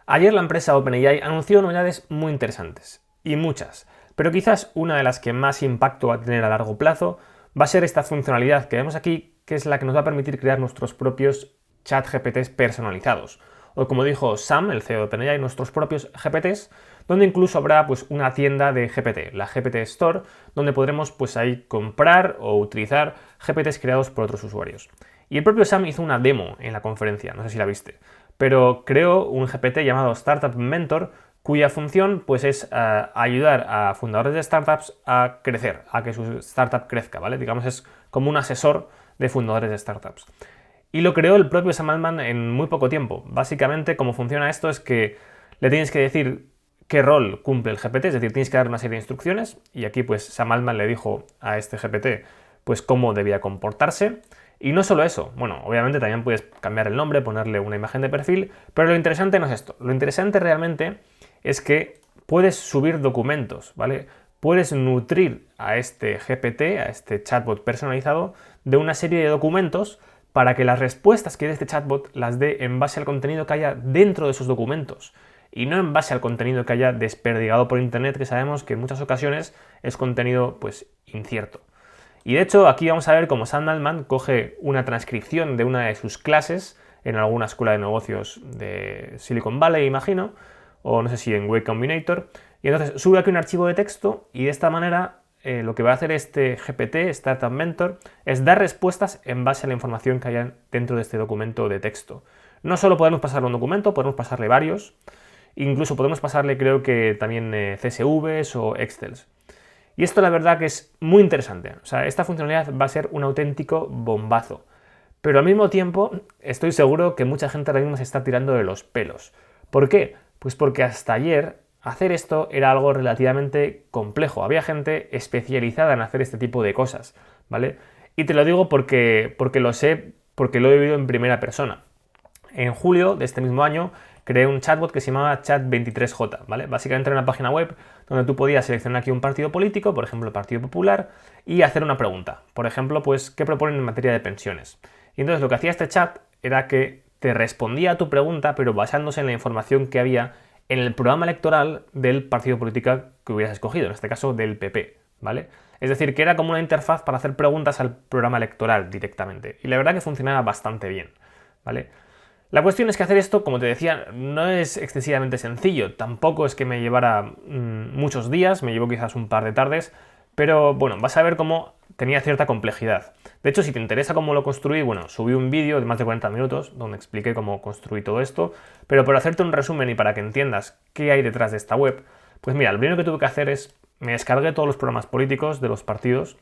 Ayer la empresa OpenAI anunció novedades muy interesantes, y muchas, pero quizás una de las que más impacto va a tener a largo plazo va a ser esta funcionalidad que vemos aquí, que es la que nos va a permitir crear nuestros propios chat GPTs personalizados. O como dijo Sam, el CEO de OpenAI, nuestros propios GPTs, donde incluso habrá pues, una tienda de GPT, la GPT Store, donde podremos pues, ahí comprar o utilizar GPTs creados por otros usuarios. Y el propio Sam hizo una demo en la conferencia, no sé si la viste, pero creó un GPT llamado Startup Mentor, cuya función pues, es ayudar a fundadores de startups a crecer, a que su startup crezca, ¿vale? Digamos, es como un asesor de fundadores de startups. Y lo creó el propio Sam Altman en muy poco tiempo. Básicamente, cómo funciona esto es que le tienes que decir qué rol cumple el GPT, es decir, tienes que dar una serie de instrucciones, y aquí pues Sam Altman le dijo a este GPT pues cómo debía comportarse. Y no solo eso, bueno, obviamente también puedes cambiar el nombre, ponerle una imagen de perfil, pero lo interesante no es esto. Lo interesante realmente es que puedes subir documentos, ¿vale? Puedes nutrir a este GPT, a este chatbot personalizado, de una serie de documentos para que las respuestas que dé este chatbot las dé en base al contenido que haya dentro de esos documentos y no en base al contenido que haya desperdigado por internet, que sabemos que en muchas ocasiones es contenido pues incierto. Y de hecho aquí vamos a ver cómo Sam Altman coge una transcripción de una de sus clases en alguna escuela de negocios de Silicon Valley, imagino, o no sé si en Way Combinator, y entonces sube aquí un archivo de texto y de esta manera lo que va a hacer este GPT, Startup Mentor, es dar respuestas en base a la información que haya dentro de este documento de texto. No solo podemos pasarle un documento, podemos pasarle varios, incluso podemos pasarle creo que también CSVs o Excels. Y esto la verdad que es muy interesante. O sea, esta funcionalidad va a ser un auténtico bombazo. Pero al mismo tiempo estoy seguro que mucha gente ahora mismo se está tirando de los pelos. ¿Por qué? Pues porque hasta ayer hacer esto era algo relativamente complejo. Había gente especializada en hacer este tipo de cosas, ¿vale? Y te lo digo porque lo sé, porque lo he vivido en primera persona. En julio de este mismo año creé un chatbot que se llamaba Chat23J, ¿vale? Básicamente era una página web donde tú podías seleccionar aquí un partido político, por ejemplo el Partido Popular, y hacer una pregunta. Por ejemplo, pues, ¿qué proponen en materia de pensiones? Y entonces lo que hacía este chat era que te respondía a tu pregunta, pero basándose en la información que había en el programa electoral del partido político que hubieras escogido, en este caso del PP, ¿vale? Es decir, que era como una interfaz para hacer preguntas al programa electoral directamente. Y la verdad que funcionaba bastante bien, ¿vale? La cuestión es que hacer esto, como te decía, no es excesivamente sencillo. Tampoco es que me llevara muchos días, me llevó quizás un par de tardes, pero bueno, vas a ver cómo tenía cierta complejidad. De hecho, si te interesa cómo lo construí, bueno, subí un vídeo de más de 40 minutos donde expliqué cómo construí todo esto, pero por hacerte un resumen y para que entiendas qué hay detrás de esta web, pues mira, lo primero que tuve que hacer es, me descargué todos los programas políticos de los partidos,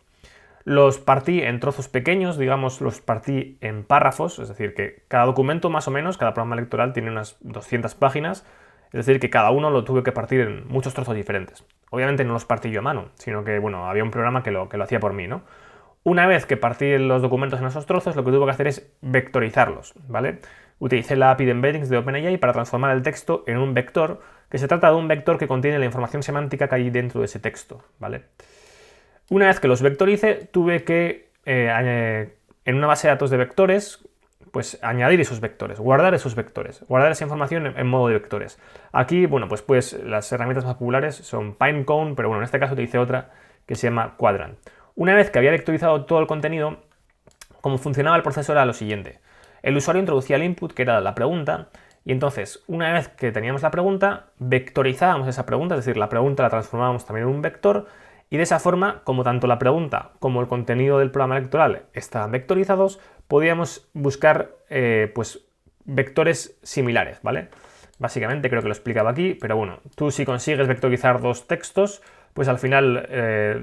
los partí en trozos pequeños, digamos, los partí en párrafos, es decir, que cada documento más o menos, cada programa electoral tiene unas 200 páginas, es decir, que cada uno lo tuve que partir en muchos trozos diferentes. Obviamente no los partí yo a mano, sino que, bueno, había un programa que lo hacía por mí, ¿no? Una vez que partí los documentos en esos trozos, lo que tuve que hacer es vectorizarlos, ¿vale? Utilicé la API de embeddings de OpenAI para transformar el texto en un vector, que se trata de un vector que contiene la información semántica que hay dentro de ese texto, ¿vale? Una vez que los vectorice, tuve que, en una base de datos de vectores, pues añadir esos vectores, guardar esa información en modo de vectores. Aquí, bueno, pues las herramientas más populares son Pinecone, pero bueno, en este caso utilicé otra que se llama Quadrant. Una vez que había vectorizado todo el contenido, cómo funcionaba el proceso era lo siguiente. El usuario introducía el input, que era la pregunta, y entonces, una vez que teníamos la pregunta, vectorizábamos esa pregunta, es decir, la pregunta la transformábamos también en un vector, y de esa forma, como tanto la pregunta como el contenido del programa electoral estaban vectorizados, podíamos buscar pues, vectores similares, ¿vale? Básicamente creo que lo explicaba aquí, pero bueno, tú si consigues vectorizar dos textos, pues al final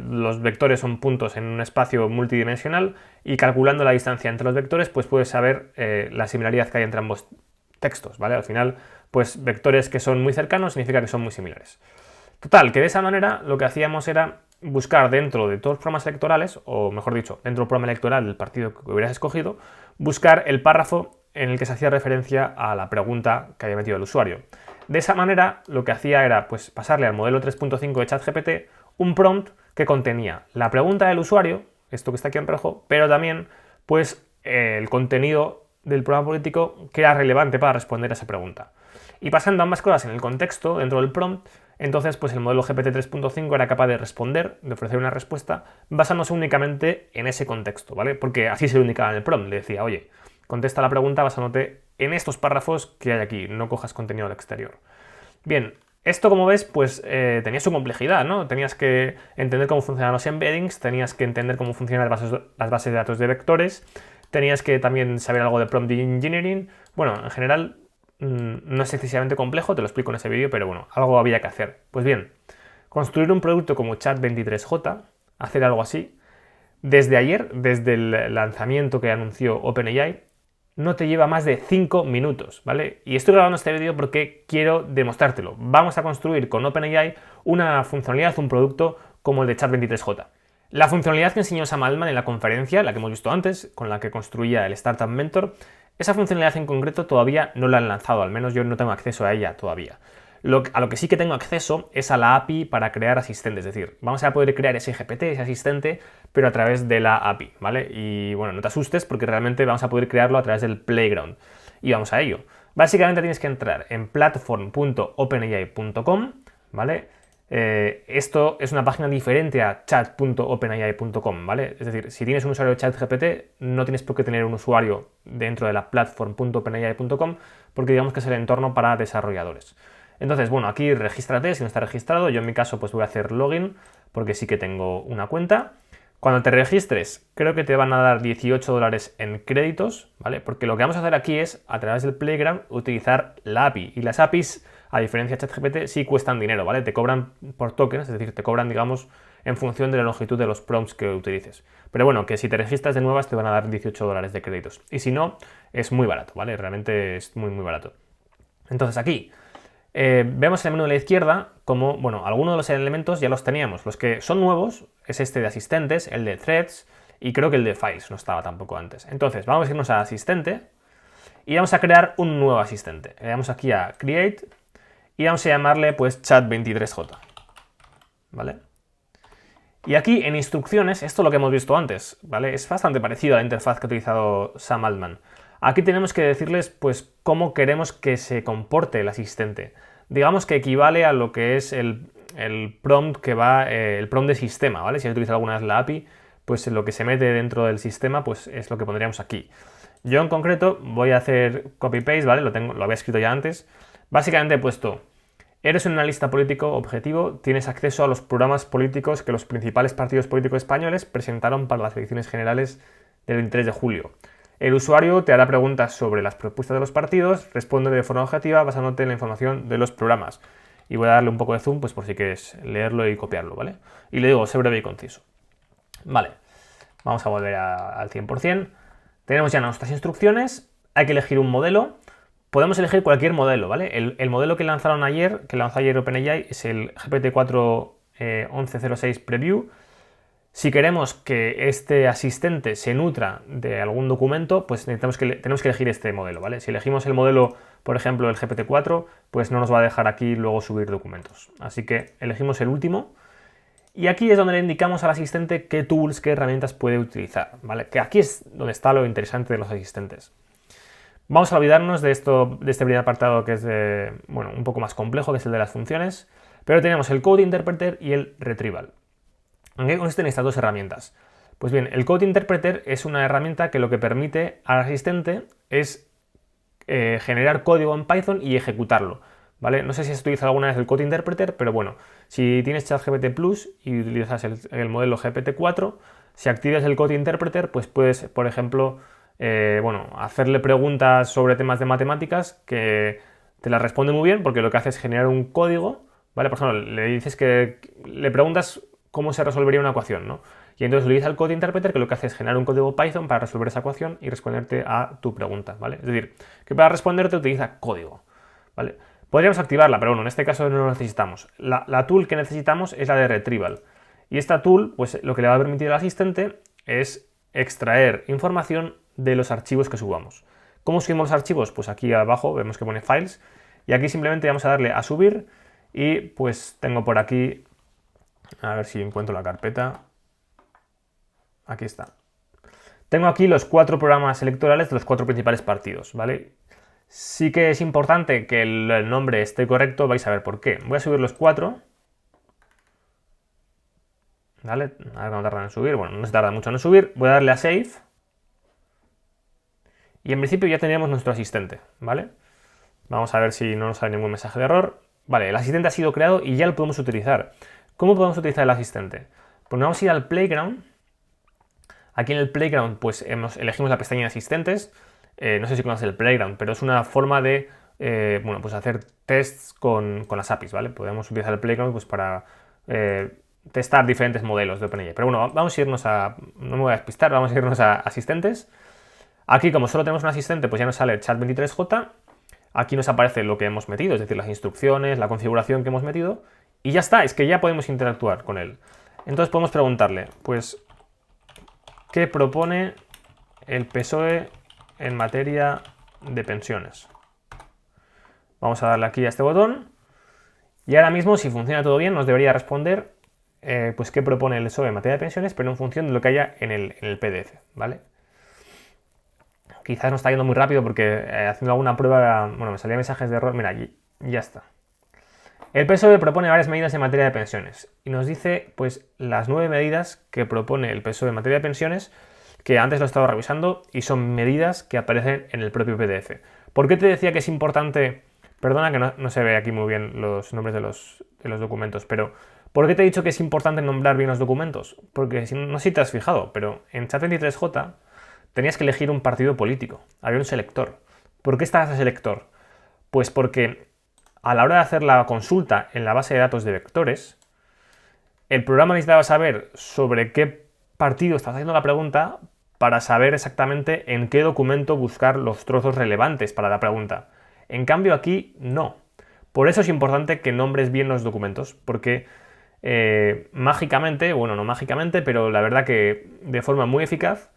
los vectores son puntos en un espacio multidimensional y calculando la distancia entre los vectores, pues puedes saber la similaridad que hay entre ambos textos, ¿vale? Al final, pues vectores que son muy cercanos significa que son muy similares. Total, que de esa manera lo que hacíamos era buscar dentro de todos los programas electorales, o mejor dicho, dentro del programa electoral del partido que hubieras escogido, buscar el párrafo en el que se hacía referencia a la pregunta que había metido el usuario. De esa manera, lo que hacía era pues, pasarle al modelo 3.5 de ChatGPT un prompt que contenía la pregunta del usuario, esto que está aquí en rojo, pero también pues, el contenido del programa político que era relevante para responder a esa pregunta. Y pasando ambas cosas en el contexto, dentro del prompt, entonces pues el modelo GPT 3.5 era capaz de responder, de ofrecer una respuesta, basándose únicamente en ese contexto, ¿vale? Porque así se lo indicaba en el prompt, le decía, oye, contesta la pregunta basándote en estos párrafos que hay aquí, no cojas contenido del exterior. Bien, esto, como ves, pues tenía su complejidad, ¿no? Tenías que entender cómo funcionan los embeddings, tenías que entender cómo funcionan las bases de datos de vectores, tenías que también saber algo de prompt engineering. Bueno, en general no es excesivamente complejo, te lo explico en ese vídeo, pero bueno, algo había que hacer. Pues bien, construir un producto como Chat23J, hacer algo así, desde ayer, desde el lanzamiento que anunció OpenAI, no te lleva más de 5 minutos, ¿vale? Y estoy grabando este vídeo porque quiero demostrártelo. Vamos a construir con OpenAI una funcionalidad, un producto como el de Chat23J. La funcionalidad que enseñó Sam Altman en la conferencia, la que hemos visto antes, con la que construía el Startup Mentor, esa funcionalidad en concreto todavía no la han lanzado, al menos yo no tengo acceso a ella todavía. A lo que sí que tengo acceso es a la API para crear asistentes, es decir, vamos a poder crear ese GPT, ese asistente, pero a través de la API, ¿vale? Y bueno, no te asustes porque realmente vamos a poder crearlo a través del Playground. Y vamos a ello. Básicamente tienes que entrar en platform.openai.com, ¿vale? Esto es una página diferente a chat.openai.com, ¿vale? Es decir, si tienes un usuario de ChatGPT, no tienes por qué tener un usuario dentro de la platform.openai.com porque digamos que es el entorno para desarrolladores. Entonces, bueno, aquí regístrate si no estás registrado. Yo en mi caso pues voy a hacer login porque sí que tengo una cuenta. Cuando te registres, creo que te van a dar $18 en créditos, ¿vale? Porque lo que vamos a hacer aquí es, a través del Playground, utilizar la API. Y las APIs, a diferencia de ChatGPT, sí cuestan dinero, ¿vale? Te cobran por tokens, es decir, te cobran, digamos, en función de la longitud de los prompts que utilices. Pero bueno, que si te registras de nuevas te van a dar $18 de créditos. Y si no, es muy barato, ¿vale? Realmente es muy, muy barato. Entonces aquí vemos en el menú de la izquierda como, bueno, algunos de los elementos ya los teníamos. Los que son nuevos es este de asistentes, el de threads y creo que el de files no estaba tampoco antes. Entonces vamos a irnos a asistente y vamos a crear un nuevo asistente. Le damos aquí a create y vamos a llamarle pues chat23j, ¿vale? Y aquí en instrucciones, esto es lo que hemos visto antes, ¿vale? Es bastante parecido a la interfaz que ha utilizado Sam Altman. Aquí tenemos que decirles pues cómo queremos que se comporte el asistente. Digamos que equivale a lo que es el prompt que va, el prompt de sistema, ¿vale? Si has utilizado alguna vez la API, pues lo que se mete dentro del sistema pues es lo que pondríamos aquí. Yo en concreto voy a hacer copy-paste, ¿vale? Lo había escrito ya antes. Básicamente he puesto: eres un analista político objetivo, tienes acceso a los programas políticos que los principales partidos políticos españoles presentaron para las elecciones generales del 23 de julio. El usuario te hará preguntas sobre las propuestas de los partidos, responde de forma objetiva basándote en la información de los programas. Y voy a darle un poco de zoom pues por si quieres leerlo y copiarlo, ¿vale? Y le digo, sé breve y conciso. Vale, vamos a volver al 100%. Tenemos ya nuestras instrucciones, hay que elegir un modelo. Podemos elegir cualquier modelo, ¿vale? El modelo que lanzó ayer OpenAI, es el GPT-4 1106 Preview. Si queremos que este asistente se nutra de algún documento, pues tenemos que elegir este modelo, ¿vale? Si elegimos el modelo, por ejemplo, el GPT-4, pues no nos va a dejar aquí luego subir documentos. Así que elegimos el último. Y aquí es donde le indicamos al asistente qué tools, qué herramientas puede utilizar, ¿vale? Que aquí es donde está lo interesante de los asistentes. Vamos a olvidarnos de este primer apartado que es un poco más complejo, que es el de las funciones. Pero tenemos el Code Interpreter y el Retrieval. ¿En qué consisten estas dos herramientas? Pues bien, el Code Interpreter es una herramienta que lo que permite al asistente es generar código en Python y ejecutarlo, ¿vale? No sé si has utilizado alguna vez el Code Interpreter, pero bueno, si tienes ChatGPT Plus y utilizas el modelo GPT-4, si activas el Code Interpreter, pues puedes, por ejemplo, hacerle preguntas sobre temas de matemáticas que te las responde muy bien porque lo que hace es generar un código, ¿vale? Por ejemplo, le preguntas cómo se resolvería una ecuación, ¿no? Y entonces utiliza el Code Interpreter que lo que hace es generar un código Python para resolver esa ecuación y responderte a tu pregunta, ¿vale? Es decir, que para responderte utiliza código, ¿vale? Podríamos activarla, pero bueno, en este caso no lo necesitamos. La tool que necesitamos es la de Retrieval. Y esta tool, pues lo que le va a permitir al asistente es extraer información de los archivos que subamos. ¿Cómo subimos los archivos? Pues aquí abajo vemos que pone Files y aquí simplemente vamos a darle a subir y pues tengo por aquí, a ver si encuentro la carpeta, aquí está. Tengo aquí los 4 programas electorales de los 4 principales partidos, ¿vale? Sí que es importante que el nombre esté correcto, vais a ver por qué. Voy a subir los 4. ¿Vale? A ver cuánto tardan en subir. Bueno, no se tarda mucho en subir. Voy a darle a Save. Y en principio ya tendríamos nuestro asistente, ¿vale? Vamos a ver si no nos sale ningún mensaje de error. Vale, el asistente ha sido creado y ya lo podemos utilizar. ¿Cómo podemos utilizar el asistente? Pues vamos a ir al Playground. Aquí en el Playground pues elegimos la pestaña de asistentes. No sé si conoces el Playground, pero es una forma de bueno, pues hacer tests con las APIs, ¿vale? Podemos utilizar el Playground pues para testar diferentes modelos de OpenAI. Pero bueno, vamos a irnos a... No me voy a despistar, vamos a irnos a asistentes. Aquí, como solo tenemos un asistente, pues ya nos sale Chat23J. Aquí nos aparece lo que hemos metido, es decir, las instrucciones, la configuración que hemos metido. Y ya está, es que ya podemos interactuar con él. Entonces podemos preguntarle, pues, ¿qué propone el PSOE en materia de pensiones? Vamos a darle aquí a este botón. Y ahora mismo, si funciona todo bien, nos debería responder pues qué propone el PSOE en materia de pensiones, pero en función de lo que haya en el PDF, ¿vale? Quizás no está yendo muy rápido porque haciendo alguna prueba, bueno, me salían mensajes de error. Mira, ya está. El PSOE propone varias medidas en materia de pensiones y nos dice pues las 9 medidas que propone el PSOE en materia de pensiones, que antes lo he estado revisando y son medidas que aparecen en el propio PDF. ¿Por qué te decía que es importante? Perdona que no se ve aquí muy bien los nombres de los documentos, pero ¿por qué te he dicho que es importante nombrar bien los documentos? Porque no sé si te has fijado, pero en Chat23J tenías que elegir un partido político, había un selector. ¿Por qué está ese selector? Pues porque a la hora de hacer la consulta en la base de datos de vectores, el programa necesitaba saber sobre qué partido estás haciendo la pregunta para saber exactamente en qué documento buscar los trozos relevantes para la pregunta. En cambio aquí no. Por eso es importante que nombres bien los documentos, porque mágicamente, bueno, no mágicamente, pero la verdad que de forma muy eficaz,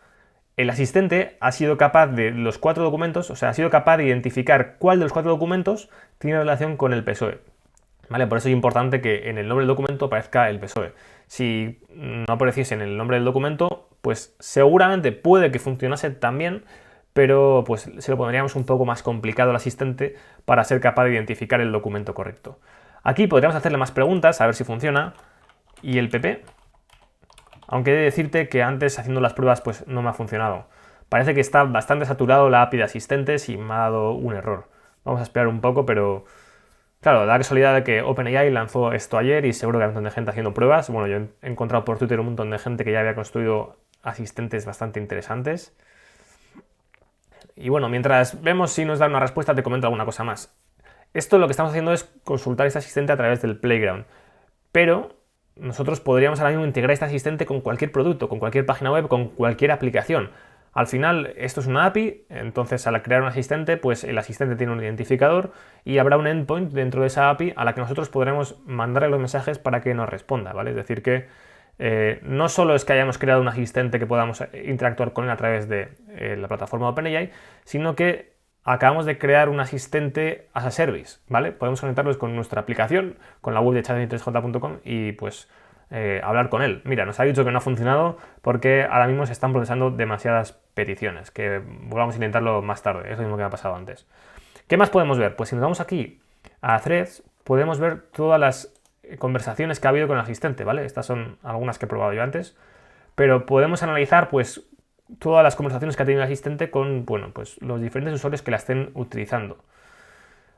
el asistente ha sido capaz de los 4 documentos, o sea, ha sido capaz de identificar cuál de los 4 documentos tiene relación con el PSOE. ¿Vale? Por eso es importante que en el nombre del documento aparezca el PSOE. Si no apareciese en el nombre del documento, pues seguramente puede que funcionase también, pero pues se lo pondríamos un poco más complicado al asistente para ser capaz de identificar el documento correcto. Aquí podríamos hacerle más preguntas, a ver si funciona. Y el PP, aunque he de decirte que antes haciendo las pruebas pues no me ha funcionado. Parece que está bastante saturado la API de asistentes y me ha dado un error. Vamos a esperar un poco, pero claro, da la casualidad de que OpenAI lanzó esto ayer y seguro que hay un montón de gente haciendo pruebas. Bueno, yo he encontrado por Twitter un montón de gente que ya había construido asistentes bastante interesantes. Y bueno, mientras vemos si nos da una respuesta, te comento alguna cosa más. Esto lo que estamos haciendo es consultar este asistente a través del Playground, pero nosotros podríamos ahora mismo integrar este asistente con cualquier producto, con cualquier página web, con cualquier aplicación. Al final, esto es una API, entonces al crear un asistente, pues el asistente tiene un identificador y habrá un endpoint dentro de esa API a la que nosotros podremos mandarle los mensajes para que nos responda, ¿vale? Es decir que no solo es que hayamos creado un asistente que podamos interactuar con él a través de la plataforma de OpenAI, sino que acabamos de crear un asistente as a service, ¿vale? Podemos conectarlos con nuestra aplicación, con la web de chat23j.com y pues hablar con él. Mira, nos ha dicho que no ha funcionado porque ahora mismo se están procesando demasiadas peticiones, que volvamos a intentarlo más tarde, es lo mismo que me ha pasado antes. ¿Qué más podemos ver? Pues si nos vamos aquí a Threads, podemos ver todas las conversaciones que ha habido con el asistente, ¿vale? Estas son algunas que he probado yo antes, pero podemos analizar pues todas las conversaciones que ha tenido el asistente con, bueno, pues los diferentes usuarios que la estén utilizando.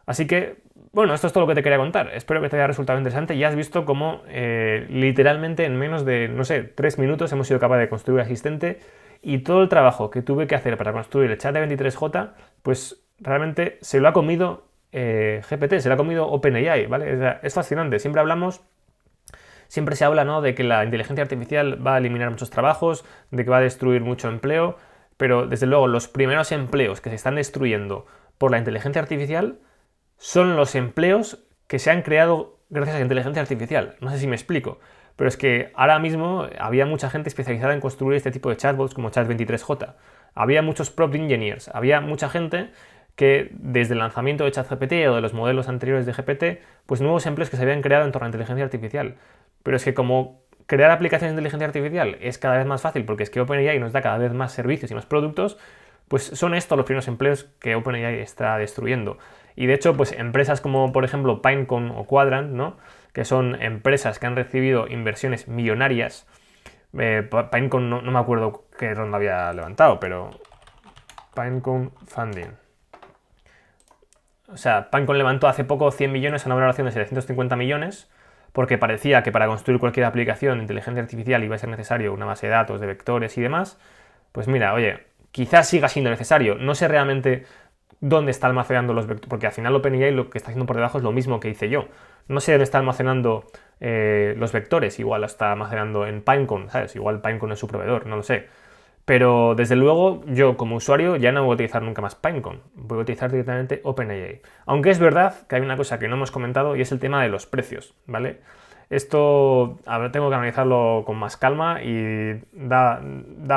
Así que, bueno, esto es todo lo que te quería contar. Espero que te haya resultado interesante. Ya has visto cómo literalmente en menos de, no sé, 3 minutos hemos sido capaces de construir el asistente y todo el trabajo que tuve que hacer para construir el chat de 23J, pues realmente se lo ha comido GPT, se lo ha comido OpenAI, ¿vale? Es fascinante. Siempre se habla, ¿no?, de que la inteligencia artificial va a eliminar muchos trabajos, de que va a destruir mucho empleo, pero desde luego los primeros empleos que se están destruyendo por la inteligencia artificial son los empleos que se han creado gracias a la inteligencia artificial. No sé si me explico, pero es que ahora mismo había mucha gente especializada en construir este tipo de chatbots como Chat23J. Había muchos prompt engineers, había mucha gente que desde el lanzamiento de ChatGPT o de los modelos anteriores de GPT, pues nuevos empleos que se habían creado en torno a la inteligencia artificial. Pero es que como crear aplicaciones de inteligencia artificial es cada vez más fácil porque es que OpenAI nos da cada vez más servicios y más productos, Pues son estos los primeros empleos que OpenAI está destruyendo. Y de hecho, pues empresas como por ejemplo Pinecone o Quadrant, ¿no? Que son empresas que han recibido inversiones millonarias. Pinecone no me acuerdo qué ronda había levantado, pero Pinecone Funding. O sea, Pinecone levantó hace poco 100 millones a una valoración de 750 millones, porque parecía que para construir cualquier aplicación de inteligencia artificial iba a ser necesario una base de datos, de vectores y demás. Pues mira, oye, quizás siga siendo necesario. No sé realmente dónde está almacenando los vectores, porque al final OpenAI lo que está haciendo por debajo es lo mismo que hice yo. No sé dónde está almacenando los vectores, igual lo está almacenando en Pinecone, ¿sabes? Igual Pinecone es su proveedor, no lo sé. Pero desde luego yo como usuario ya no voy a utilizar nunca más Pinecone, voy a utilizar directamente OpenAI. Aunque es verdad que hay una cosa que no hemos comentado y es el tema de los precios, ¿vale? Esto tengo que analizarlo con más calma y da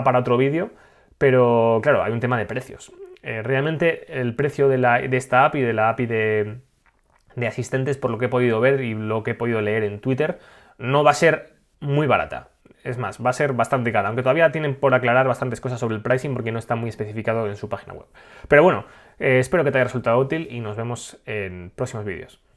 para otro vídeo, pero claro, hay un tema de precios. Realmente el precio de esta API, de la API de asistentes, por lo que he podido ver y lo que he podido leer en Twitter, no va a ser muy barata. Es más, va a ser bastante cara, aunque todavía tienen por aclarar bastantes cosas sobre el pricing porque no está muy especificado en su página web. Pero bueno, espero que te haya resultado útil y nos vemos en próximos vídeos.